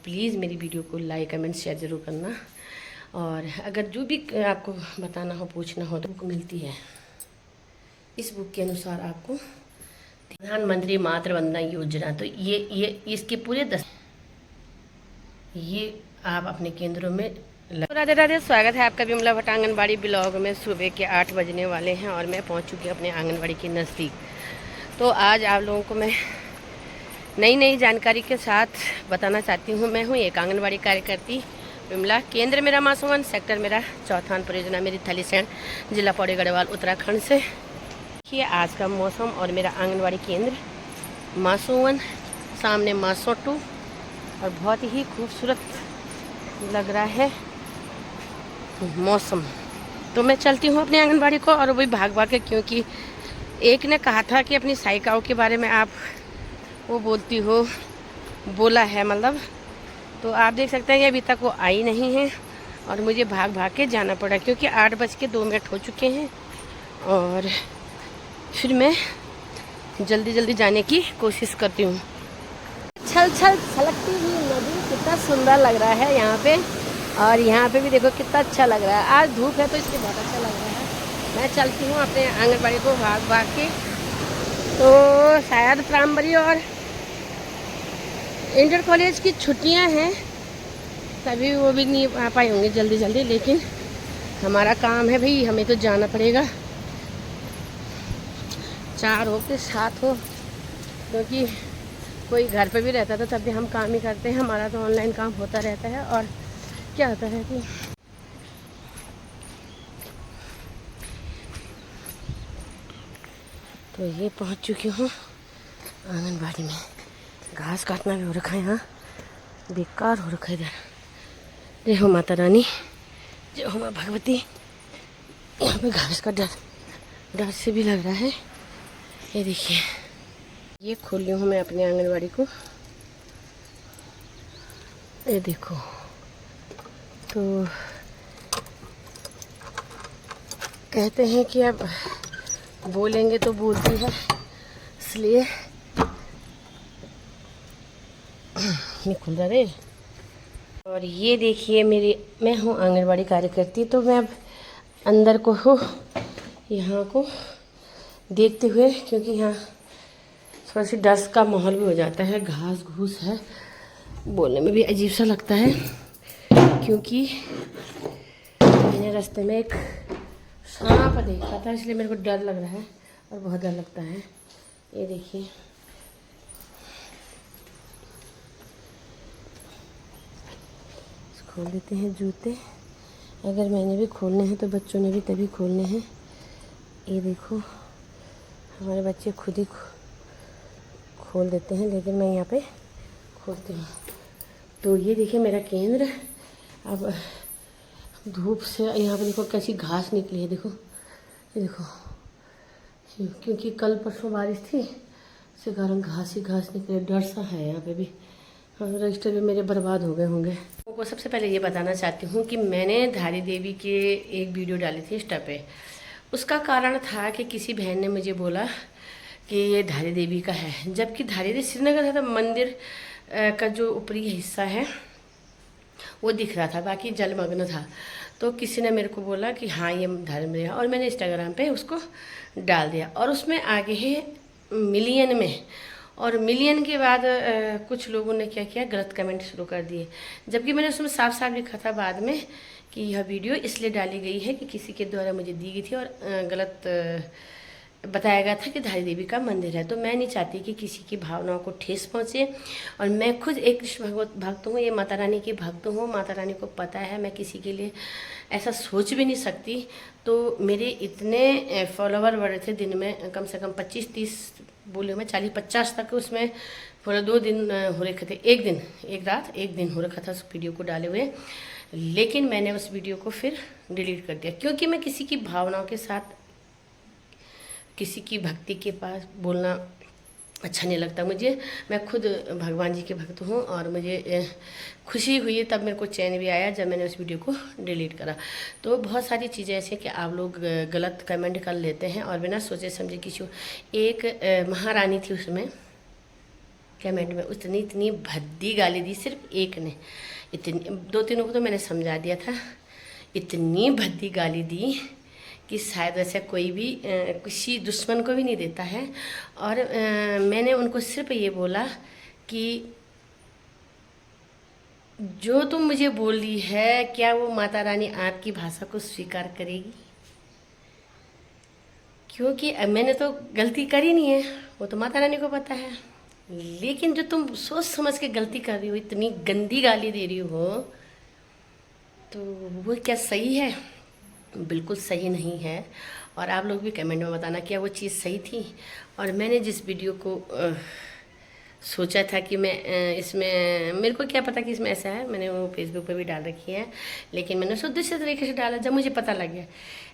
Please मेरी video को like comment share ज़रूर करना। और अगर जो भी आपको बताना हो पूछना हो तो बुक मिलती है। इस बुक के अनुसार आपको प्रधानमंत्री मातृ वंदना योजना, तो ये इसके पूरे ये आप अपने केंद्रों में राधे राधे। स्वागत है आपका विमला भट्ट आंगनबाड़ी ब्लॉग में। सुबह के 8 बजने वाले हैं और मैं पहुंच चुकी हूँ अपने आंगनबाड़ी के नज़दीक। तो आज आप लोगों को मैं नई जानकारी के साथ बताना चाहती हूँ। मैं हूँ एक आंगनबाड़ी कार्यकर्ती विमला। केंद्र मेरा मासूवन, सेक्टर मेरा चौथान, परियोजना मेरी थलीसैंण, जिला पौड़ी गढ़वाल, उत्तराखंड से। देखिए आज का मौसम और मेरा आंगनबाड़ी केंद्र मासूवन, सामने मासोटू, और बहुत ही खूबसूरत लग रहा है मौसम। तो मैं चलती हूँ अपनी आंगनबाड़ी को, और वही भाग के, क्योंकि एक ने कहा था कि अपनी सहायिकाओं के बारे में आप वो बोलती हो, बोला है मतलब। तो आप देख सकते हैं कि अभी तक वो आई नहीं है और मुझे भाग के जाना पड़ा, क्योंकि 8:02 हो चुके हैं। और फिर मैं जल्दी जाने की कोशिश करती हूँ। छल छलकती हुई नदी, कितना सुंदर लग रहा है यहाँ पे। और यहाँ पे भी देखो कितना अच्छा लग रहा है। आज धूप है तो इसलिए बहुत अच्छा लग रहा है। मैं चलती हूँ अपने आंगनबाड़ी को भाग के। तो शायद प्राइमरी और इंटर कॉलेज की छुट्टियाँ हैं, तभी वो भी नहीं आ पाए होंगे जल्दी, लेकिन हमारा काम है भाई, हमें तो जाना पड़ेगा। 4 हो के 7 हो, क्योंकि कोई घर पे भी रहता था तब भी हम काम ही करते हैं। हमारा तो ऑनलाइन काम होता रहता है। और क्या होता है कि तो ये पहुंच चुकी हूँ आंगनबाड़ी में। घास काटना भी हो रखा है यहाँ, बेकार हो रखा है इधर। जय हो माता रानी, जय हो माँ भगवती। यहाँ पे घास का डर से भी लग रहा है। ये देखिए, ये खोली हूँ मैं अपने आंगनबाड़ी को। ये देखो, तो कहते हैं कि अब बोलेंगे तो बोलती है, इसलिए नहीं खुल रहा रे। और ये देखिए मैं हूँ आंगनबाड़ी कार्यकर्ती, तो मैं अब अंदर को हूँ, यहाँ को देखते हुए, क्योंकि यहाँ थोड़ा सी डस्ट का माहौल भी हो जाता है। घास घूस है, बोलने में भी अजीब सा लगता है, क्योंकि मैंने रास्ते में एक सांप देखा था, इसलिए मेरे को डर लग रहा है और बहुत डर लगता है। ये देखिए, खोल देते हैं जूते। अगर मैंने भी खोलने हैं तो बच्चों ने भी तभी खोलने हैं। ये देखो, हमारे बच्चे खुद ही खोल देते हैं, लेकिन मैं यहाँ पे खोलती हूँ। तो ये देखिए मेरा केंद्र। अब धूप से यहाँ पे देखो कैसी घास निकली है, देखो ये देखो, क्योंकि कल परसों बारिश थी, इसके कारण घास ही घास निकले। डर सा है यहाँ पे भी। रजिस्टर भी मेरे बर्बाद हो गए होंगे। आपको सबसे पहले ये बताना चाहती हूँ कि मैंने धारी देवी के एक वीडियो डाली थी इंस्टा पे। उसका कारण था कि किसी बहन ने मुझे बोला कि ये धारी देवी का है, जबकि धारी देवी श्रीनगर है, तो मंदिर का जो ऊपरी हिस्सा है वो दिख रहा था, बाकी जलमग्न था। तो किसी ने मेरे को बोला कि हाँ ये धारी है, और मैंने इंस्टाग्राम पे उसको डाल दिया, और उसमें आगे है मिलियन में। और मिलियन के बाद कुछ लोगों ने क्या किया, गलत कमेंट शुरू कर दिए, जबकि मैंने उसमें साफ लिखा था बाद में कि यह वीडियो इसलिए डाली गई है कि किसी के द्वारा मुझे दी गई थी और गलत बताया गया था कि धारी देवी का मंदिर है। तो मैं नहीं चाहती कि किसी की भावनाओं को ठेस पहुँचे, और मैं खुद एक कृष्ण भक्त हूँ, ये माता रानी की भक्त हूँ। माता रानी को पता है मैं किसी के लिए ऐसा सोच भी नहीं सकती। तो मेरे इतने फॉलोवर बढ़े थे, दिन में कम से कम 25-30 बोले, मैं 40-50 तक उसमें पूरा 2 दिन हो रखे थे। एक दिन हो रखा था उस वीडियो को डाले हुए, लेकिन मैंने उस वीडियो को फिर डिलीट कर दिया, क्योंकि मैं किसी की भावनाओं के साथ, किसी की भक्ति के पास बोलना अच्छा नहीं लगता मुझे। मैं खुद भगवान जी के भक्त हूँ, और मुझे खुशी हुई तब मेरे को चैन भी आया जब मैंने उस वीडियो को डिलीट करा। तो बहुत सारी चीज़ें ऐसी कि आप लोग गलत कमेंट कर लेते हैं और बिना सोचे समझे किसी। एक महारानी थी, उसमें कमेंट में उतनी इतनी भद्दी गाली दी, सिर्फ एक ने, इतनी 2-3 को तो मैंने समझा दिया था, इतनी भद्दी गाली दी कि शायद ऐसा कोई भी किसी दुश्मन को भी नहीं देता है। और मैंने उनको सिर्फ ये बोला कि जो तुम मुझे बोल रही है, क्या वो माता रानी आपकी भाषा को स्वीकार करेगी? क्योंकि मैंने तो गलती करी नहीं है, वो तो माता रानी को पता है। लेकिन जो तुम सोच समझ के गलती कर रही हो, इतनी गंदी गाली दे रही हो, तो वो क्या सही है? बिल्कुल सही नहीं है। और आप लोग भी कमेंट में बताना क्या वो चीज़ सही थी। और मैंने जिस वीडियो को सोचा था कि मैं इसमें, मेरे को क्या पता कि इसमें ऐसा है, मैंने वो फेसबुक पे भी डाल रखी है, लेकिन मैंने उसे दूसरे तरीके से डाला जब मुझे पता लग गया।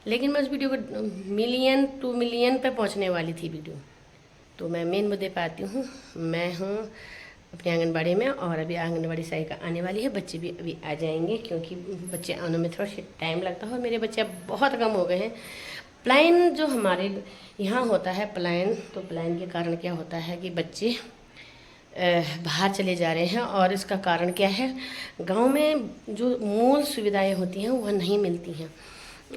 लेकिन मैं उस वीडियो को 1 मिलियन पे पहुंचने वाली थी वीडियो। तो मैं मेन मुद्दे पर आती हूँ। मैं हूँ अपने आंगनबाड़ी में, और अभी आंगनबाड़ी सहायिका आने वाली है, बच्चे भी अभी आ जाएंगे, क्योंकि बच्चे आने में थोड़ा सा टाइम लगता है और मेरे बच्चे अब बहुत कम हो गए हैं। पलायन जो हमारे यहाँ होता है पलायन, तो पलायन के कारण क्या होता है कि बच्चे बाहर चले जा रहे हैं। और इसका कारण क्या है? गांव में जो मूल सुविधाएं होती हैं वह नहीं मिलती हैं।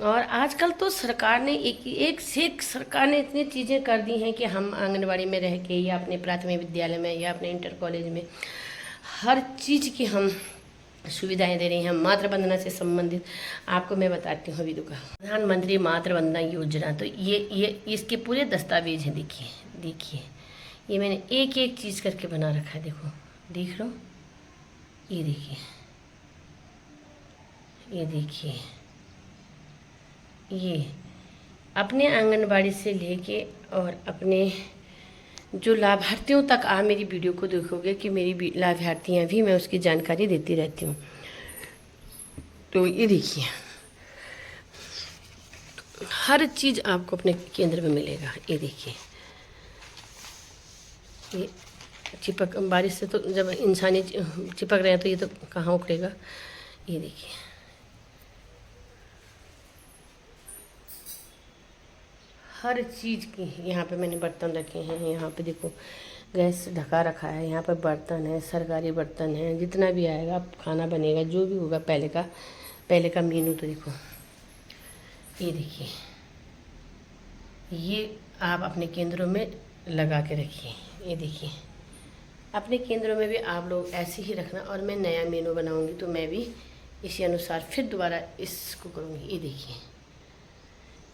और आजकल तो सरकार ने एक से एक सरकार ने इतनी चीज़ें कर दी हैं कि हम आंगनबाड़ी में रह के या अपने प्राथमिक विद्यालय में या अपने इंटर कॉलेज में हर चीज़ की हम सुविधाएं दे रही हैं। मातृ वंदना से संबंधित आपको मैं बताती हूँ अभी का प्रधानमंत्री मातृ वंदना योजना, तो ये इसके पूरे दस्तावेज हैं। देखिए ये मैंने एक एक चीज़ करके बना रखा है। देखो, देख लो, ये देखिए, ये अपने आंगनबाड़ी से लेके और अपने जो लाभार्थियों तक आप मेरी वीडियो को देखोगे कि मेरी लाभार्थियाँ भी, मैं उसकी जानकारी देती रहती हूँ। तो ये देखिए, हर चीज़ आपको अपने केंद्र में मिलेगा। ये देखिए, ये चिपक, बारिश से तो जब इंसानी चिपक रहे हैं तो ये तो कहाँ उखड़ेगा। ये देखिए, हर चीज़ की यहाँ पे मैंने बर्तन रखे हैं। यहाँ पे देखो गैस ढका रखा है, यहाँ पर बर्तन है, सरकारी बर्तन है, जितना भी आएगा खाना बनेगा, जो भी होगा पहले का मेनू। तो देखो, ये देखिए, ये आप अपने केंद्रों में लगा के रखिए। ये देखिए, अपने केंद्रों में भी आप लोग ऐसे ही रखना। और मैं नया मेनू बनाऊंगी तो मैं भी इसी अनुसार फिर दोबारा इसको करूँगी। ये देखिए,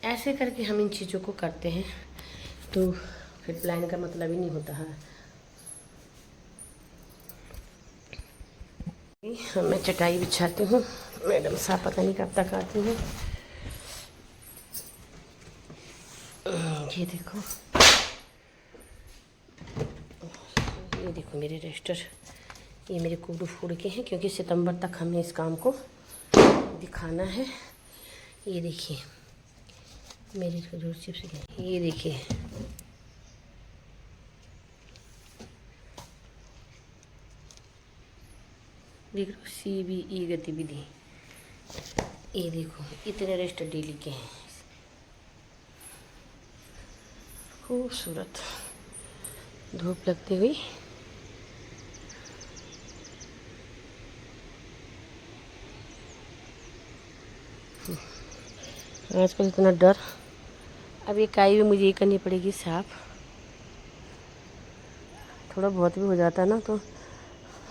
ऐसे करके हम इन चीज़ों को करते हैं, तो फिर प्लान का मतलब ही नहीं होता है। मैं चटाई बिछाती हूँ, मैडम साहब पता नहीं कब तक आती हैं। ये देखो मेरे रजिस्टर, ये मेरे कोड फोड़ के हैं, क्योंकि सितंबर तक हमें इस काम को दिखाना है। ये देखिए मेरे खजूर चिप्स, ये देखिए, देखो CBE गतिविधि, ये देखो इतने रजिस्टर डेली के हैं, खूबसूरत धूप लगती हुई। आजकल इतना डर, अब ये काई भी मुझे ये करनी पड़ेगी साफ। थोड़ा बहुत भी हो जाता है ना, तो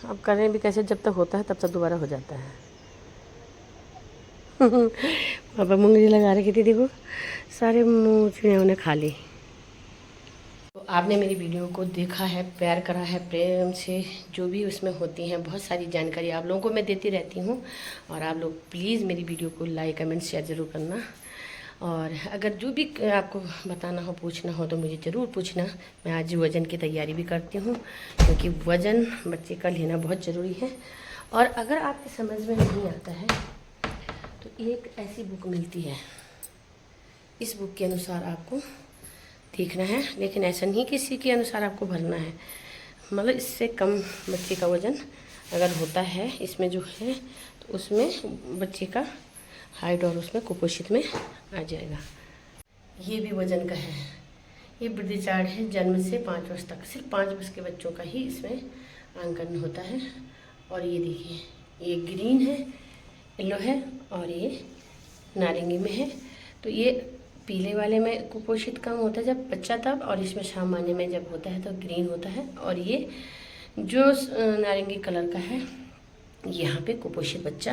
अब करें भी कैसे, जब तक होता है तब तक दोबारा हो जाता है। वहाँ पर मुंगरी लगा रखी थी, देखो सारे चिड़ियाँ उन्हें खा ली। तो आपने मेरी वीडियो को देखा है, प्यार करा है प्रेम से, जो भी उसमें होती हैं बहुत सारी जानकारी आप लोगों को मैं देती रहती हूँ। और आप लोग प्लीज़ मेरी वीडियो को लाइक कमेंट शेयर ज़रूर करना। और अगर जो भी आपको बताना हो, पूछना हो, तो मुझे ज़रूर पूछना। मैं आज वज़न की तैयारी भी करती हूँ, क्योंकि वज़न बच्चे का लेना बहुत ज़रूरी है। और अगर आपके समझ में नहीं आता है तो एक ऐसी बुक मिलती है, इस बुक के अनुसार आपको देखना है। लेकिन ऐसा नहीं किसी के अनुसार आपको भरना है, मतलब इससे कम बच्चे का वज़न अगर होता है इसमें जो है, तो उसमें बच्चे का हाइट और उसमें कुपोषित में आ जाएगा। ये भी वज़न का है, ये वृद्धि चार्ट है जन्म से 5 वर्ष तक, सिर्फ 5 वर्ष के बच्चों का ही इसमें अंकन होता है। और ये देखिए, ये ग्रीन है, येलो है और ये नारंगी में है। तो ये पीले वाले में कुपोषित कम होता है जब बच्चा तब, और इसमें सामान्य में जब होता है तो ग्रीन होता है। और ये जो नारंगी कलर का है, यहाँ पे कुपोषित बच्चा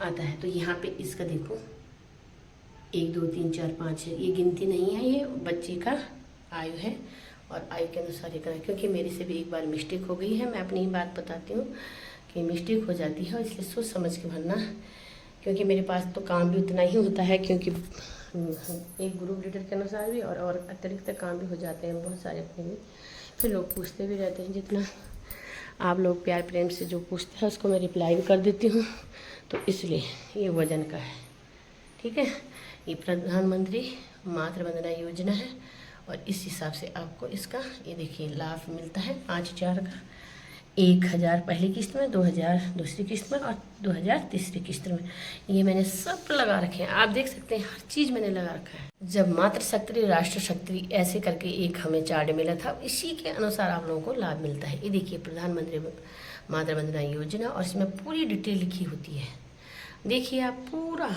आता है। तो यहाँ पे इसका देखो 1 2 3 4 5 है, ये गिनती नहीं है, ये बच्चे का आयु है और आयु के अनुसार ये करें। क्योंकि मेरे से भी एक बार मिस्टेक हो गई है, मैं अपनी ही बात बताती हूँ कि मिस्टेक हो जाती है, इसलिए सोच समझ के भरना। क्योंकि मेरे पास तो काम भी उतना ही होता है, क्योंकि एक ग्रुप लीडर के अनुसार भी और अतिरिक्त काम भी हो जाते हैं बहुत सारे अपने भी। फिर लोग पूछते भी रहते हैं, जितना आप लोग प्यार प्रेम से जो पूछते हैं उसको मैं रिप्लाई भी कर देती हूँ। तो इसलिए ये वजन का है, ठीक है। ये प्रधानमंत्री मातृ वंदना योजना है और इस हिसाब से आपको इसका ये देखिए लाभ मिलता है 5,000 का। 1,000 पहली किस्त में, 2,000 दूसरी किस्त में और 2,000 तीसरी किस्त में। ये मैंने सब लगा रखे हैं, आप देख सकते हैं, हर चीज़ मैंने लगा रखा है। जब मातृशक्ति राष्ट्र शक्ति ऐसे करके एक हमें चार्ट मिला था, इसी के अनुसार आप लोगों को लाभ मिलता है। ये देखिए प्रधानमंत्री मातृ वंदना योजना, और इसमें पूरी डिटेल लिखी होती है। देखिए आप पूरा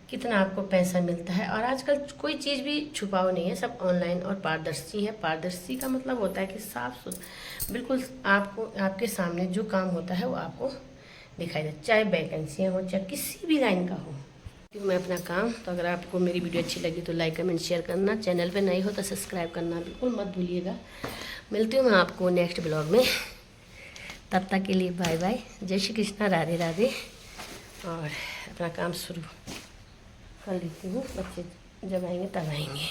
कितना आपको पैसा मिलता है। और आजकल कोई चीज़ भी छुपाओ नहीं है, सब ऑनलाइन और पारदर्शी है। पारदर्शी का मतलब होता है कि साफ सुथरा बिल्कुल आपको आपके सामने जो काम होता है वो आपको दिखाई दे, चाहे वैकेंसियाँ हो चाहे किसी भी लाइन का हो। मैं अपना काम, तो अगर आपको मेरी वीडियो अच्छी लगी तो लाइक कमेंट शेयर करना, चैनल पे नए हो तो सब्सक्राइब करना बिल्कुल मत भूलिएगा। मिलती हूँ मैं आपको नेक्स्ट ब्लॉग में, तब तक के लिए बाय बाय, जय श्री कृष्णा, राधे राधे। और अपना काम शुरू कर लेती हूँ, बच्चे जब आएंगे तब आएंगे।